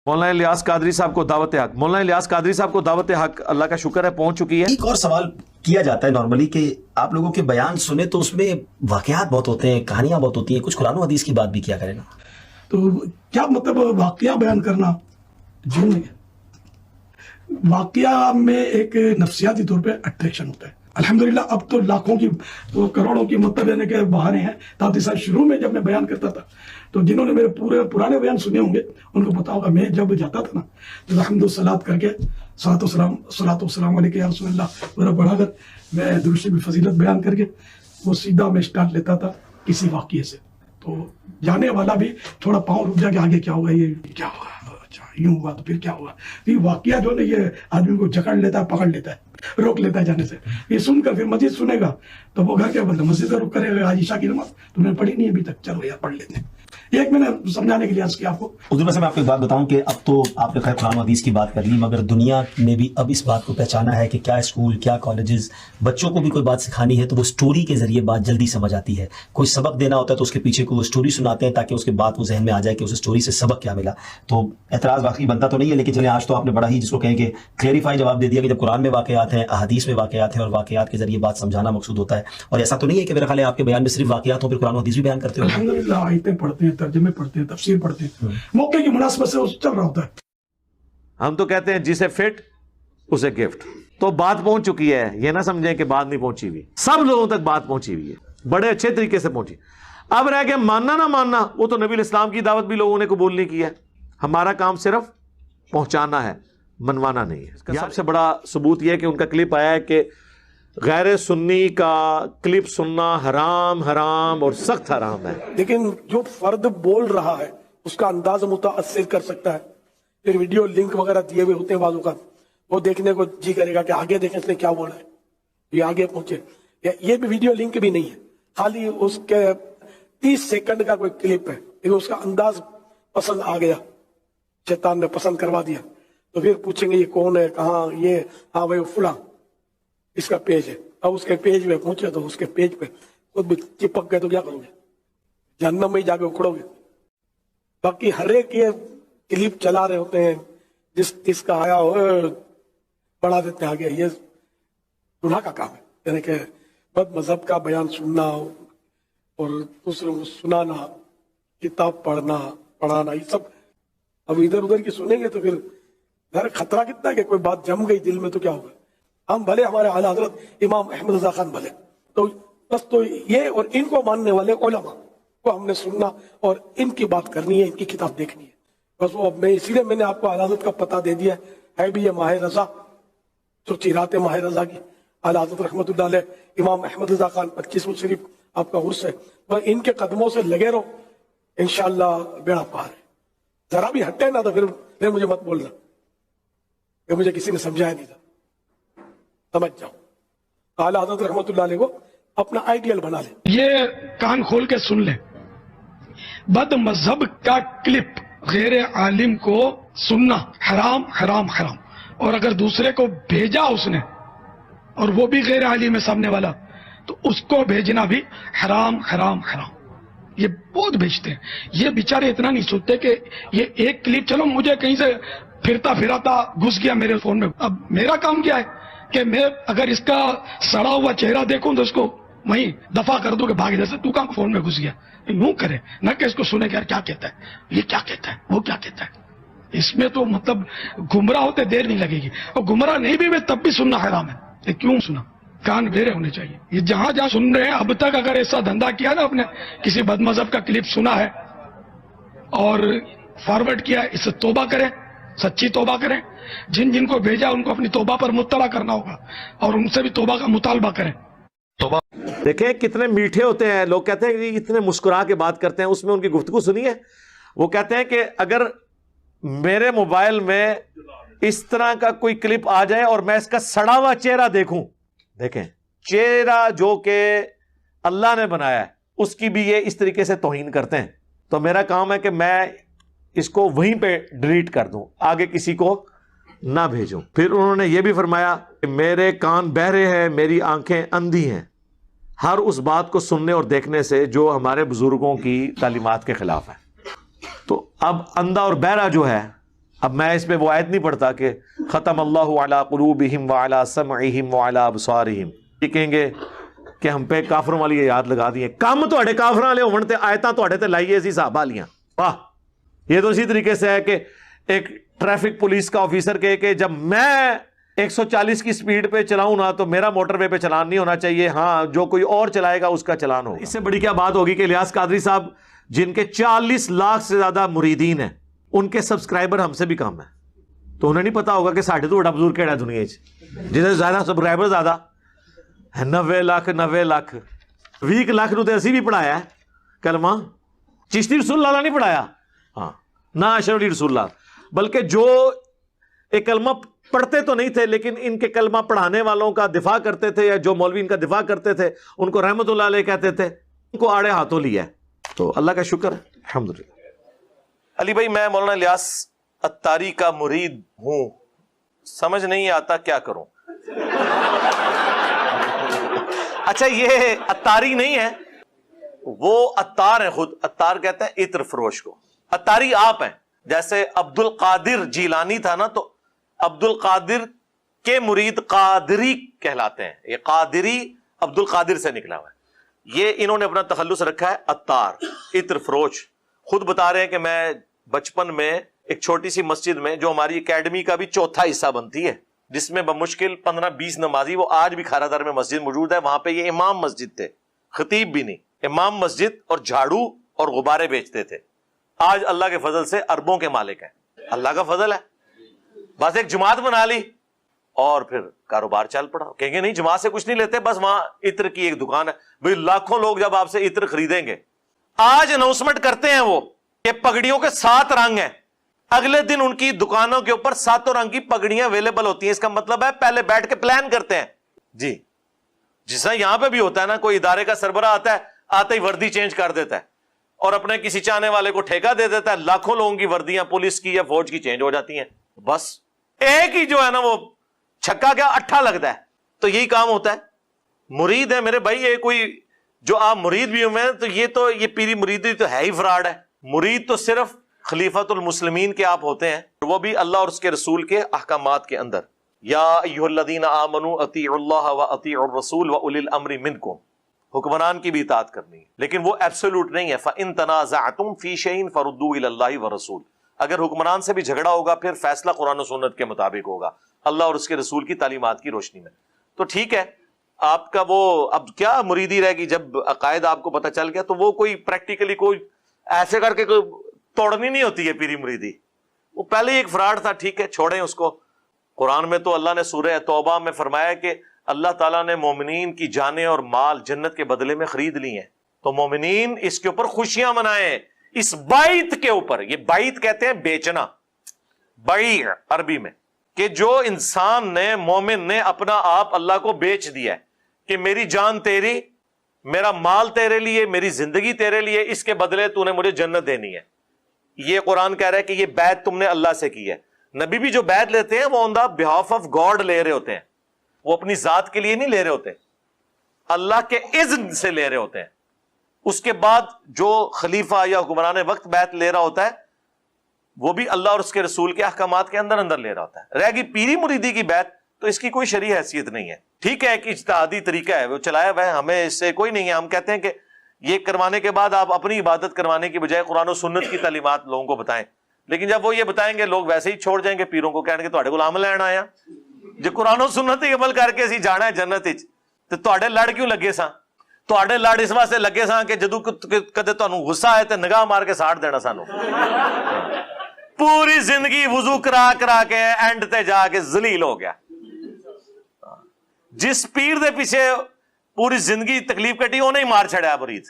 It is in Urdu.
مولانا الیاس قادری صاحب کو دعوت حق، مولانا الیاس قادری صاحب کو دعوت حق اللہ کا شکر ہے پہنچ چکی ہے۔ ایک اور سوال کیا جاتا ہے نارملی کہ آپ لوگوں کے بیان سنیں تو اس میں واقعات بہت ہوتے ہیں، کہانیاں بہت ہوتی ہیں، کچھ قرآن و حدیث کی بات بھی کیا کریں نا۔ تو کیا مطلب واقعہ بیان کرنا جھوٹ نہیں ہے۔ واقعہ میں ایک نفسیاتی طور پہ اٹریکشن ہوتا ہے۔ الحمدللہ اب تو لاکھوں کی تو کروڑوں کی مطلب یعنی کہ بہانے ہیں۔ تاکہ صاحب شروع میں جب میں بیان کرتا تھا تو جنہوں نے میرے پورے پرانے بیان سنے ہوں گے ان کو پتا ہوگا، میں جب جاتا تھا نا تو الحمد و صلات کر کے صلاۃ والسلام علیک یا رسول اللہ وغیرہ پڑھا کر میں درود شریف فضیلت بیان کر کے وہ سیدھا میں اسٹارٹ لیتا تھا کسی واقعے سے، تو جانے والا بھی تھوڑا پاؤں رک جا کے آگے کیا ہوگا، یہ کیا ہوگا، اچھا یوں ہوا تو پھر کیا ہوا۔ یہ واقعہ جو ہے یہ آدمی کو جکڑ لیتا ہے، پکڑ لیتا ہے، روک لیتا ہے جانے سے۔ یہ سن کر پھر مزید سنے گا تو وہ گھر کیا بولتا مسجد کا رخ کرے گا، عائشہ کی نماز تم نے پڑھی نہیں ابھی تک، چلو یار پڑھ لیتے ہیں۔ ایک میں نے سمجھانے کے لیے عرض کیا آپ کو۔ حضور سے میں آپ کو ایک بات بتاؤں کہ اب تو آپ نے خیر قرآن و حدیث کی بات کر لی، مگر دنیا نے بھی اب اس بات کو پہچانا ہے کہ کیا اسکول، کیا کالجز، بچوں کو بھی کوئی بات سکھانی ہے تو وہ سٹوری کے ذریعے بات جلدی سمجھ آتی ہے۔ کوئی سبق دینا ہوتا ہے تو اس کے پیچھے کو وہ سٹوری سناتے ہیں تاکہ اس کے بعد وہ ذہن میں آ جائے کہ اس سٹوری سے سبق کیا ملا۔ تو اعتراض واقعی بنتا تو نہیں ہے، لیکن چلیں آج تو آپ نے بڑا ہی جس کو کہیں کہ کلیریفائی جواب دے دیا کہ جب قرآن میں واقعات ہیں، احادیث میں واقعات ہیں اور واقعات کے ذریعے بات سمجھانا مقصود ہوتا ہے۔ اور ایسا تو نہیں ہے کہ میرا خیال ہے آپ کے بیان میں صرف واقعات ہوں پھر قرآن و حدیث بھی بیان کرتے ہو؟ الحمدللہ آیتیں پڑھتے ہیں، ترجمے پڑھتے ہیں، تفسیر پڑھتے ہیں، موقع کی مناسبت سے چل رہا ہوتا ہے۔ ہم تو کہتے ہیں جسے فٹ اسے گفٹ۔ تو بات پہنچ چکی ہے، یہ نہ سمجھیں کہ بات نہیں پہنچی ہوئی، سب لوگوں تک بات پہنچی ہوئی ہے، بڑے اچھے طریقے سے پہنچی۔ اب رہ گیا ماننا نہ ماننا، وہ تو نبی الاسلام کی دعوت بھی لوگوں نے قبول نہیں کی ہے۔ ہمارا کام صرف پہنچانا ہے، منوانا نہیں ہے۔ اس کا سب سے بڑا ثبوت یہ ہے کہ ان کا کلپ آیا ہے کہ غیر سنی کا کلپ سننا حرام حرام اور سخت حرام ہے۔ لیکن جو فرد بول رہا ہے اس کا انداز متاثر کر سکتا ہے۔ پھر ویڈیو لنک وغیرہ دیے ہوئے ہوتے ہیں بعض اوقات، وہ دیکھنے کو جی کرے گا کہ آگے دیکھیں اس نے کیا بولا ہے، یہ آگے پہنچے۔ یہ بھی ویڈیو لنک بھی نہیں ہے، خالی اس کے 30 سیکنڈ کا کوئی کلپ ہے، لیکن اس کا انداز پسند آ گیا، شیطان نے پسند کروا دیا، تو پھر پوچھیں گے یہ کون ہے، کہاں، یہ ہاں بھائی فلاں اس کا پیج ہے۔ اب اس کے پیج پہ پہنچے تو اس کے پیج پہ خود بھی چپک گئے تو کیا کرو گے، جہنم میں جا کے اکھڑو گے۔ باقی ہر ایک یہ کلپ چلا رہے ہوتے ہیں، جس کا آیا ہو بڑھا دیتے ہیں آگے۔ یہ گناہ کا کام ہے، یعنی کہ بد مذہب کا بیان سننا اور دوسروں کو سنانا، کتاب پڑھانا، یہ سب اب ادھر ادھر کی سنیں گے تو پھر ذرا خطرہ کتنا ہے کہ کوئی بات جم گئی دل میں تو کیا ہوگا۔ ہم بھلے ہمارے اعلیٰ حضرت امام احمد رضا خان بھلے، تو بس تو یہ اور ان کو ماننے والے علماء کو ہم نے سننا اور ان کی بات کرنی ہے، ان کی کتاب دیکھنی ہے بس۔ وہ اب میں اسی لیے میں نے آپ کو اعلیٰ حضرت کا پتہ دے دیا ہے بھی یہ ماہ رضا، سچی رات ماہ رضا کی اعلیٰ حضرت رحمۃ اللہ علیہ امام احمد رضا خان 25 شریف آپ کا عرس ہے، بس ان کے قدموں سے لگے رہو، انشاءاللہ بیڑا پار ہے۔ ذرا بھی ہٹے نہ تو پھر مجھے مت بولنا کہ مجھے کسی نے سمجھایا نہیں تھا، سمجھ جاؤ۔ اعلیٰ حضرت رحمۃ اللہ علیہ کو اپنا آئیڈیل بنا لے۔ یہ کان کھول کے سن لیں، بد مذہب کا کلپ غیر عالم کو سننا حرام حرام حرام، اور اگر دوسرے کو بھیجا اس نے اور وہ بھی غیر عالم ہے سامنے والا تو اس کو بھیجنا بھی حرام حرام حرام۔ یہ بہت بھیجتے ہیں، یہ بیچارے اتنا نہیں سوچتے کہ یہ ایک کلپ چلو مجھے کہیں سے پھرتا پھراتا گھس گیا میرے فون میں، اب میرا کام کیا ہے کہ میں اگر اس کا سڑا ہوا چہرہ دیکھوں تو اس کو وہیں دفع کر دوں کہ بھاگ جیسے تو کہاں فون میں گھس گیا، یوں کرے نہ کہ اس کو سنے کہ یار کیا کہتا ہے، یہ کیا کہتا ہے، وہ کیا کہتا ہے۔ اس میں تو مطلب گمراہ ہوتے دیر نہیں لگے گی، اور گمراہ نہیں بھی میں تب بھی سننا حرام ہے۔ یہ کیوں سنا، کان بھیرے ہونے چاہیے۔ یہ جہاں جہاں سن رہے ہیں اب تک اگر ایسا دھندا کیا نا، آپ نے کسی بد مذہب کا کلپ سنا ہے اور فارورڈ کیا ہے، اس سے توبہ کریں، سچی توبہ کریں۔ جن کو بھیجا ان کو اپنی توبہ پر مطلع کرنا ہوگا اور ان سے بھی توبہ کا مطالبہ کریں۔ دیکھیں کتنے میٹھے ہوتے ہیں لوگ، کہتے ہیں کہ اتنے مسکرا کے بات کرتے ہیں، اس میں ان کی گفتگو سنی ہے۔ وہ کہتے ہیں کہ اگر میرے موبائل میں اس طرح کا کوئی کلپ آ جائے اور میں اس کا سڑا ہوا چہرہ دیکھوں، دیکھیں چہرہ جو کہ اللہ نے بنایا ہے اس کی بھی یہ اس طریقے سے توہین کرتے ہیں، تو میرا کام ہے کہ میں اس کو وہیں پہ ڈیلیٹ کر دوں، آگے کسی کو نہ بھیجوں۔ پھر انہوں نے یہ بھی فرمایا کہ میرے کان بہرے ہیں، میری آنکھیں اندھی ہیں ہر اس بات کو سننے اور دیکھنے سے جو ہمارے بزرگوں کی تعلیمات کے خلاف ہے۔ تو اب اندھا اور بہرا جو ہے اب میں اس پہ وہ آیت نہیں پڑھتا کہ ختم اللہ علی قلوبہم وعلی سمعہم وعلی ابصارہم، یہ کہیں گے کہ ہم پہ کافروں والی یاد لگا دی ہے. کم تواڈے کافراں والے ہون تے آیتاں تواڈے تے لائیے سی صحابہ والیاں. واہ. یہ تو اسی طریقے سے ہے کہ ایک ٹریفک پولیس کا آفیسر کہے کہ جب میں 140 کی سپیڈ پہ چلاؤں نا تو میرا موٹر وے پہ چلان نہیں ہونا چاہیے، ہاں جو کوئی اور چلائے گا اس کا چلان ہوگا. اس سے بڑی کیا بات ہوگی کہ الیاس قادری صاحب جن کے 40 لاکھ سے زیادہ مریدین ہیں، ان کے سبسکرائبر ہم سے بھی کم ہیں. تو انہیں نہیں پتا ہوگا کہ ساڈے تو بڑا بزرگ کہڑا ہے دنیا جنہیں زیادہ سبسکرائبر زیادہ 90 لاکھ 20 لاکھ نو تے اسی بھی پڑھایا ہے کلمہ. چشتی رسول اللہ نہیں پڑھایا، ہاں نہ اشرف علی رسول اللہ، بلکہ جو ایک کلمہ پڑھتے تو نہیں تھے لیکن ان کے کلمہ پڑھانے والوں کا دفاع کرتے تھے، یا جو مولوی ان کا دفاع کرتے تھے ان کو رحمت اللہ علیہ کہتے تھے، ان کو آڑے ہاتھوں لیا ہے. تو اللہ کا شکر ہے الحمدللہ. علی بھائی میں مولانا الیاس اتاری کا مرید ہوں، سمجھ نہیں آتا کیا کروں. اچھا یہ اتاری نہیں ہے، وہ اتار ہیں خود. اتار کہتے ہیں عطر فروش کو، اتاری آپ ہیں. جیسے عبد القادر جیلانی تھا نا، تو عبد القادر کے مرید قادری کہلاتے ہیں. یہ قادری عبد القادر سے نکلا ہوا ہے. یہ انہوں نے اپنا تخلص رکھا ہے اتار، عطر فروش. خود بتا رہے ہیں کہ میں بچپن میں ایک چھوٹی سی مسجد میں جو ہماری اکیڈمی کا بھی چوتھا حصہ بنتی ہے، جس میں بمشکل 15-20 نمازی، وہ آج بھی کھارا دار میں مسجد موجود ہے، وہاں پہ یہ امام مسجد تھے، خطیب بھی نہیں، امام مسجد، اور جھاڑو اور غبارے بیچتے تھے. آج اللہ کے فضل سے اربوں کے مالک ہیں. اللہ کا فضل ہے. بس ایک جماعت بنا لی اور پھر کاروبار چل پڑا. کہیں گے نہیں جماعت سے کچھ نہیں لیتے، بس وہاں عطر کی ایک دکان ہے. بھئی لاکھوں لوگ جب آپ سے عطر خریدیں گے. آج اناؤنسمنٹ کرتے ہیں وہ کہ پگڑیوں کے 7 رنگ ہیں، اگلے دن ان کی دکانوں کے اوپر 7 رنگ کی پگڑیاں اویلیبل ہوتی ہیں. اس کا مطلب ہے پہلے بیٹھ کے پلان کرتے ہیں. جی جس طرح یہاں پہ بھی ہوتا ہے نا، کوئی ادارے کا سربراہ آتا ہے، آتے ہی وردی چینج کر دیتا ہے اور اپنے کسی چاہنے والے کو ٹھیکہ دے دیتا ہے، لاکھوں لوگوں کی وردیاں پولیس کی یا فوج کی چینج ہو جاتی ہیں. بس ایک ہی جو ہے نا وہ چھکا کیا اٹھا لگتا ہے. تو یہی کام ہوتا ہے. مرید ہے میرے بھائی، یہ کوئی جو آپ مرید بھی ہوئے ہیں تو یہ پیری مریدی تو ہے ہی فراڈ ہے. مرید تو صرف خلیفۃ المسلمین کے آپ ہوتے ہیں، وہ بھی اللہ اور اس کے رسول کے احکامات کے اندر. یا ایھا الذین آمنوا اطیعوا اللہ واطیعوا الرسول واولی الامر منکم، حکمران کی بھی اطاعت کرنی ہے، لیکن وہ ایبسولوٹ نہیں ہے. فَإِن تَنَازَعْتُمْ فِي شَيْءٍ فَرُدُّوهُ إِلَى اللَّهِ وَالرَّسُولِ. اگر حکمران سے بھی جھگڑا ہوگا پھر فیصلہ قرآن و سنت کے مطابق ہوگا، اللہ اور اس کے رسول کی تعلیمات کی روشنی میں. تو ٹھیک ہے آپ کا وہ اب کیا مریدی رہے گی، جب عقائد آپ کو پتہ چل گیا تو وہ کوئی پریکٹیکلی کوئی ایسے کر کے کوئی توڑنی نہیں ہوتی ہے پیری مریدی. وہ پہلے ہی ایک فراڈ تھا. ٹھیک ہے چھوڑیں اس کو. قرآن میں تو اللہ نے سورہ توبہ میں فرمایا کہ اللہ تعالیٰ نے مومنین کی جانیں اور مال جنت کے بدلے میں خرید لی ہیں، تو مومنین اس کے اوپر خوشیاں منائیں، اس بائت کے اوپر. یہ بائت کہتے ہیں بیچنا، بیع عربی میں، کہ جو انسان نے، مومن نے اپنا آپ اللہ کو بیچ دیا ہے کہ میری جان تیری، میرا مال تیرے لیے، میری زندگی تیرے لیے، اس کے بدلے تو نے مجھے جنت دینی ہے. یہ قرآن کہہ رہا ہے کہ یہ بیعت تم نے اللہ سے کی ہے. نبی بھی جو بیعت لیتے ہیں وہ آن دا بہاف آف گاڈ لے رہے ہوتے ہیں، وہ اپنی ذات کے لیے نہیں لے رہے ہوتے، اللہ کے اذن سے لے رہے ہوتے ہیں. اس کے بعد جو خلیفہ یا حکمران وقت بیعت لے رہا ہوتا ہے وہ بھی اللہ اور اس کے رسول کے احکامات کے اندر اندر لے رہا ہوتا ہے. رہ گئی پیری مریدی کی بیعت تو اس کی کوئی شرعی حیثیت نہیں ہے. ٹھیک ہے ایک اجتہادی طریقہ ہے، وہ چلایا ہوا ہے، ہمیں اس سے کوئی نہیں ہے. ہم کہتے ہیں کہ یہ کروانے کے بعد آپ اپنی عبادت کروانے کی بجائے قرآن و سنت کی تعلیمات لوگوں کو بتائیں. لیکن جب وہ یہ بتائیں گے لوگ ویسے ہی چھوڑ جائیں گے، پیروں کو کہیں گے تواڈے کول عمل لینا آیا جو قرآن و سنت ہی عمل کر کے اسی جانا ہے جنت وچ. تے تواڈے لڑ کیوں لگے ساں؟ تواڈے لڑ اس واسطے لگے ساں کہ جدوں کدے تانوں غصہ آئے تے نگاہ مار کے ساڑ دینا سانوں. پوری زندگی وضو کرا کرا کے اینڈ تے جا کے ذلیل ہو گیا. جس پیر دے پیچھے پوری زندگی تکلیف کٹی انہیں ہی مار چھڑیا مرید.